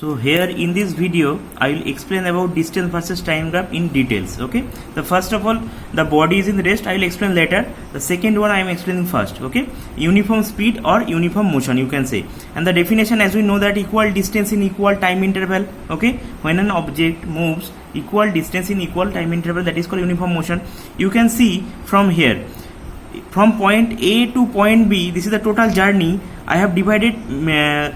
So here in this video I will explain about distance versus time graph in details. Okay, the first of all, the body is in rest, I will explain later. The second one I am explaining first. Okay, uniform speed or uniform motion you can say, and the definition, as we know, that equal distance in equal time interval. Okay, when an object moves equal distance in equal time interval, that is called uniform motion. You can see from here, from point A to point B, this is the total journey. I have divided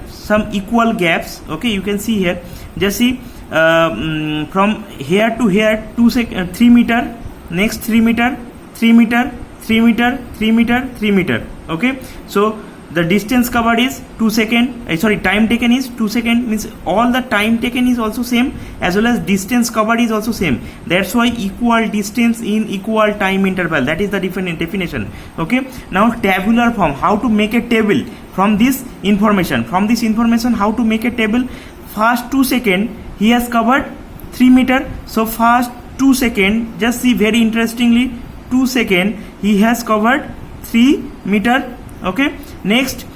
some equal gaps. Okay, you can see here, just see from here to here 3 meter, next 3 meter, 3 meter, 3 meter, 3 meter, 3 meter. Okay, so the distance covered is 2 seconds. Time taken is 2 seconds, means all the time taken is also same, as well as distance covered is also same. That's why equal distance in equal time interval, that is the definition. Okay, now tabular form, how to make a table from this information. How to make a table? First 2 seconds he has covered 3 meter, so first 2 seconds, just see very interestingly, 2 seconds he has covered 3 meter. Okay, next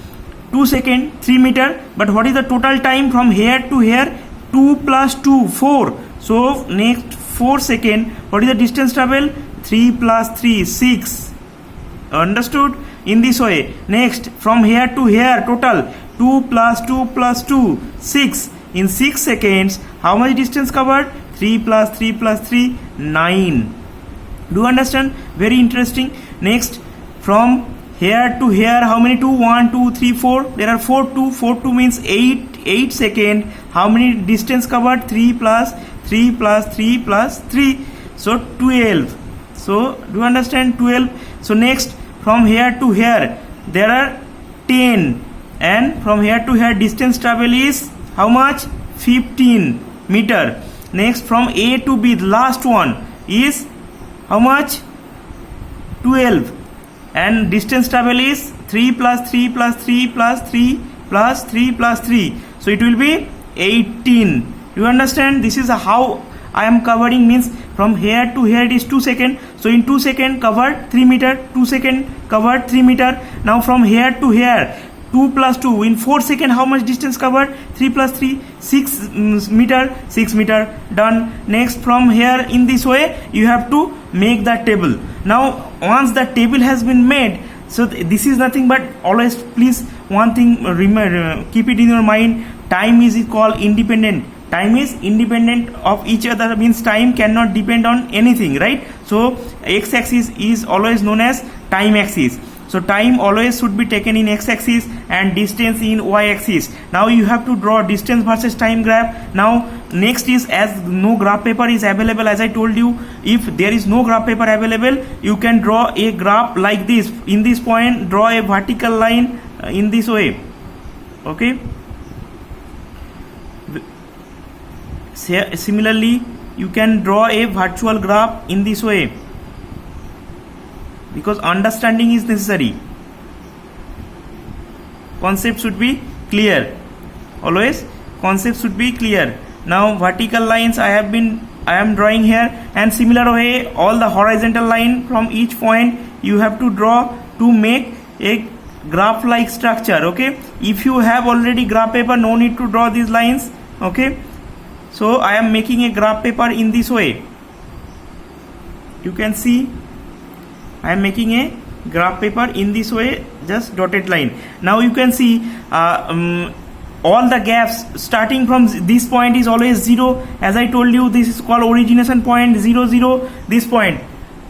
2 seconds 3 meter, but what is the total time from here to here? 2 plus 2 4. So next 4 seconds, what is the distance travel? 3 plus 3 6. Understood? In this way, next from here to here, total 2 plus 2 plus 2 6. In 6 seconds, how much distance covered? 3 plus 3 plus 3 9. Do you understand? Very interesting. Next, from here to here, how many 2? 1 2 3 4. There are 4 2 means 8 seconds. How many distance covered? 3 plus 3 plus 3 plus 3. So 12. So do you understand? 12. So next, from here to here there are 10, and from here to here distance travel is how much? 15 meter. Next, from A to B, the last one is how much? 12, and distance travel is 3 plus 3 plus 3 plus 3 plus 3 plus 3. So it will be 18. You understand? This is how I am covering, means from here to here it is 2 seconds. So in 2 seconds covered 3 meter, 2 seconds covered 3 meter. Now from here to here 2 plus 2, in 4 seconds how much distance covered? 3 plus 3 6 meter, 6 meter, done. Next, from here in this way you have to make the table. Now once the table has been made, so this is nothing but, always please one thing remember, keep it in your mind, time is called independent. Time is independent of each other, means time cannot depend on anything, right? So x-axis is always known as time axis. So time always should be taken in x-axis and distance in y-axis. Now you have to draw distance versus time graph. Now next is, as no graph paper is available, as I told you, if there is no graph paper available, you can draw a graph like this. In this point, draw a vertical line in this way. Okay. Similarly, you can draw a virtual graph in this way, because understanding is necessary. Concept should be clear. Always concept should be clear. Now vertical lines I am drawing here, and similar way all the horizontal line from each point you have to draw to make a graph like structure. Okay, if you have already graph paper, no need to draw these lines. Okay, so I am making a graph paper in this way. You can see I am making a graph paper in this way, just dotted line. Now you can see all the gaps starting from this point is always 0. As I told you, this is called origination point, 0 0. This point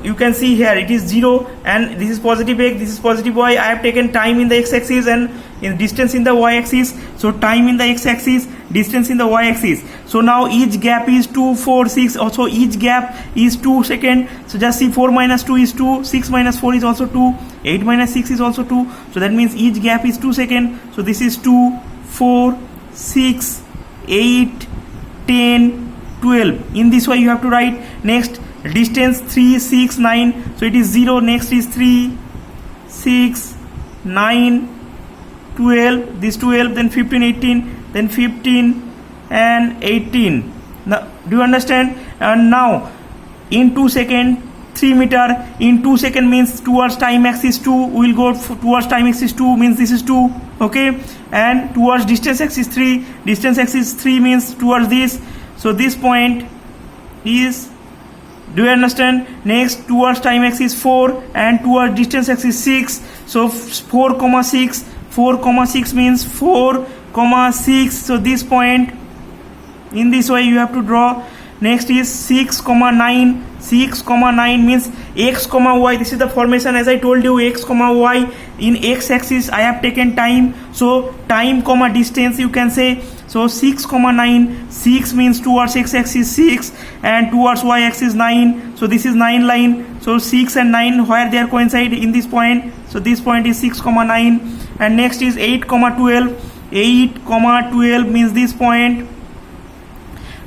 you can see here it is 0, and this is positive x, this is positive y. I have taken time in the x-axis and in distance in the y-axis. So time in the x-axis, distance in the y-axis. So now each gap is 2 4 6. Also each gap is 2 seconds. So just see, 4 minus 2 is 2, 6 minus 4 is also 2, 8 minus 6 is also 2. So that means each gap is 2 seconds. So this is 2 4 6 8 10 12. In this way you have to write. Next, distance 3 6 9. So it is 0. Next is 3 6 9 12. This 12, then 15 18, then 15 and 18. Now do you understand? And now in 2 seconds 3 meter. In 2 second means towards time axis 2, we will go towards time axis 2 means this is 2, okay, and towards distance axis 3, distance axis 3 means towards this, so this point is, do you understand? Next, towards time axis 4 and towards distance axis 6, so 4,6, 4,6 means 4,6, so this point, in this way you have to draw. Next is 6,9, 6,9 means x, y, this is the formation as I told you, x, y, in x axis I have taken time, so time, distance you can say, so 6,9, 6 means towards x axis 6 and towards y axis 9, so this is 9 line, so 6 and 9 where they are coincide in this point, so this point is 6,9, and next is 8,12, 8,12 means this point.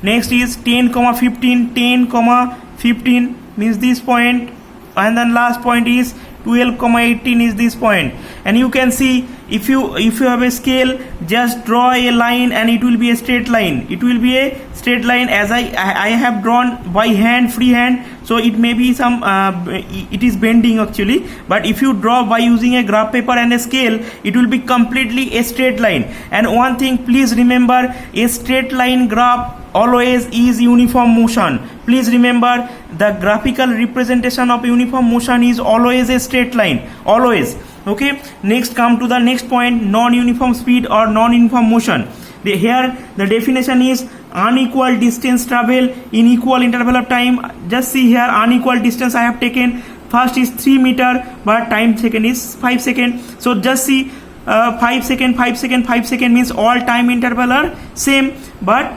Next is 10,15, 10,15 means this point, and then last point is 12,18 is this point. And you can see, if you have a scale, just draw a line and it will be a straight line. It will be a straight line as I have drawn by hand, free hand, so it may be some it is bending actually, but if you draw by using a graph paper and a scale, it will be completely a straight line. And one thing please remember, a straight line graph always is uniform motion. Please remember, the graphical representation of uniform motion is always a straight line, always, okay. Next, come to the next point, non-uniform speed or non-uniform motion. Here the definition is unequal distance travel in equal interval of time. Just see here, unequal distance I have taken, first is 3 meter but time second is 5 seconds, so just see 5 second, 5 second, 5 second means all time interval are same, but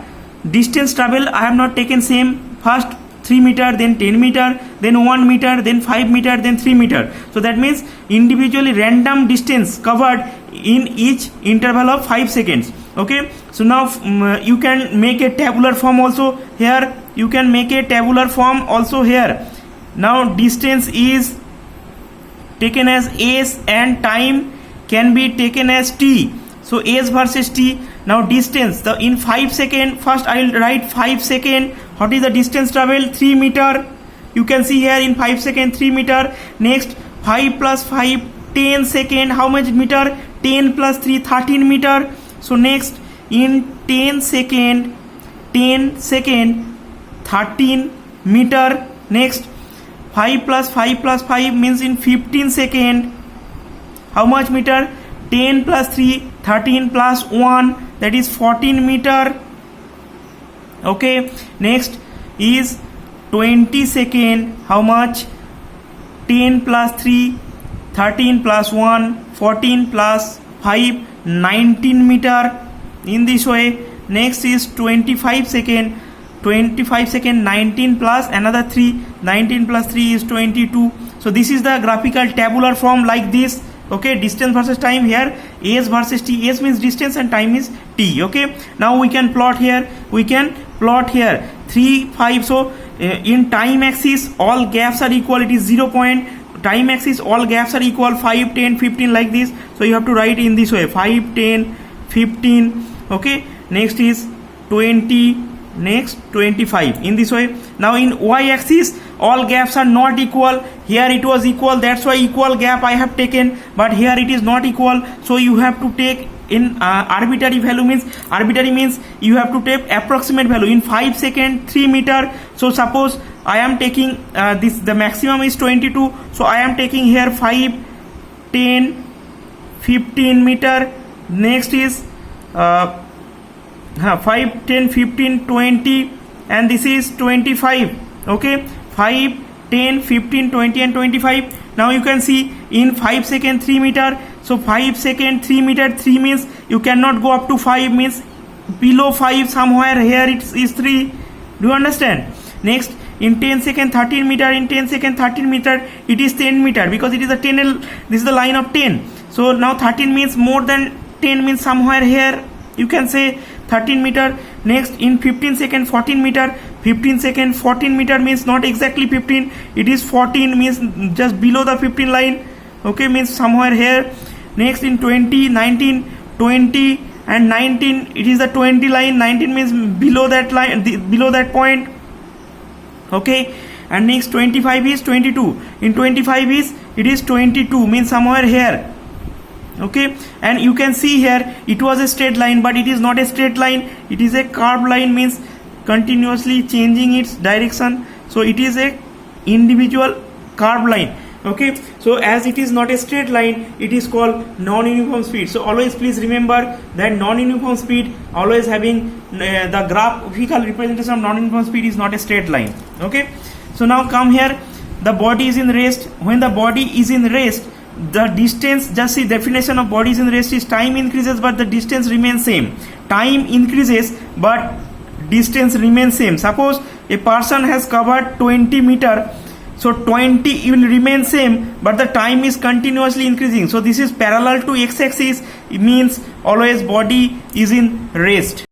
distance travel I have not taken same, first 3 meter, then 10 meter, then 1 meter, then 5 meter, then 3 meter, so that means individually random distance covered in each interval of 5 seconds, okay. So now you can make a tabular form also here, you can make a tabular form also here. Now distance is taken as s and time can be taken as t, so s versus t. Now distance, the in 5 second, first I will write 5 second, what is the distance travel, 3 meter, you can see here in 5 second 3 meter. Next 5 plus 5, 10 second, how much meter, 10 plus 3, 13 meter. So next in 10 second, 13 meter. Next 5 plus 5 plus 5 means in 15 second, how much meter, 10 plus 3, 13 plus 1, that is 14 meter, okay. Next is 20 second, how much, 10 plus 3, 13 plus 1, 14 plus 5, 19 meter, in this way. Next is 25 second, 19 plus another 3, 19 plus 3 is 22. So this is the graphical tabular form like this, okay. Distance versus time, here s versus t, s means distance and time is t, okay. Now we can plot here, 3, 5, so in time axis all gaps are equal, it is 0 point, time axis all gaps are equal, 5, 10, 15 like this, so you have to write in this way, 5, 10, 15, okay. Next is 20, next 25, in this way. Now in y axis all gaps are not equal, here it was equal, that's why equal gap I have taken, but here it is not equal, so you have to take in arbitrary value, means arbitrary means you have to take approximate value. In 5 second 3 meter, so suppose I am taking this, the maximum is 22, so I am taking here 5, 10, 15 meter. Next is 5, 10, 15, 20, and this is 25, okay. 5, 10, 15, 20 and 25. Now you can see in 5 second 3 meter, so 5 second 3 meter, 3 means you cannot go up to 5, means below 5 somewhere, here it is 3, do you understand? Next in 10 second 13 meter, in 10 second 13 meter it is 10 meter because it is a 10, this is the line of 10, so now 13 means more than 10, means somewhere here you can say 13 meter. Next in 15 second 14 meter, 15 second 14 meter means not exactly 15, it is 14, means just below the 15 line, okay, means somewhere here. Next in 20, 19, 20 and 19, it is the 20 line, 19 means below that line, below that point, okay. and next 25 is 22. In 25 is it is 22, means somewhere here. Okay, and you can see here it was a straight line, but it is not a straight line, it is a curved line, means continuously changing its direction. So it is a individual curved line. Okay, so as it is not a straight line, it is called non-uniform speed. So always please remember that non-uniform speed always having the graphical representation of non-uniform speed is not a straight line. Okay, so now come here, the body is in rest. When the body is in rest, the distance, just see definition of body is in rest is time increases but the distance remains same. Time increases but distance remains same. Suppose a person has covered 20 meter, so 20 will remain same but the time is continuously increasing. So this is parallel to x-axis, it means always body is in rest.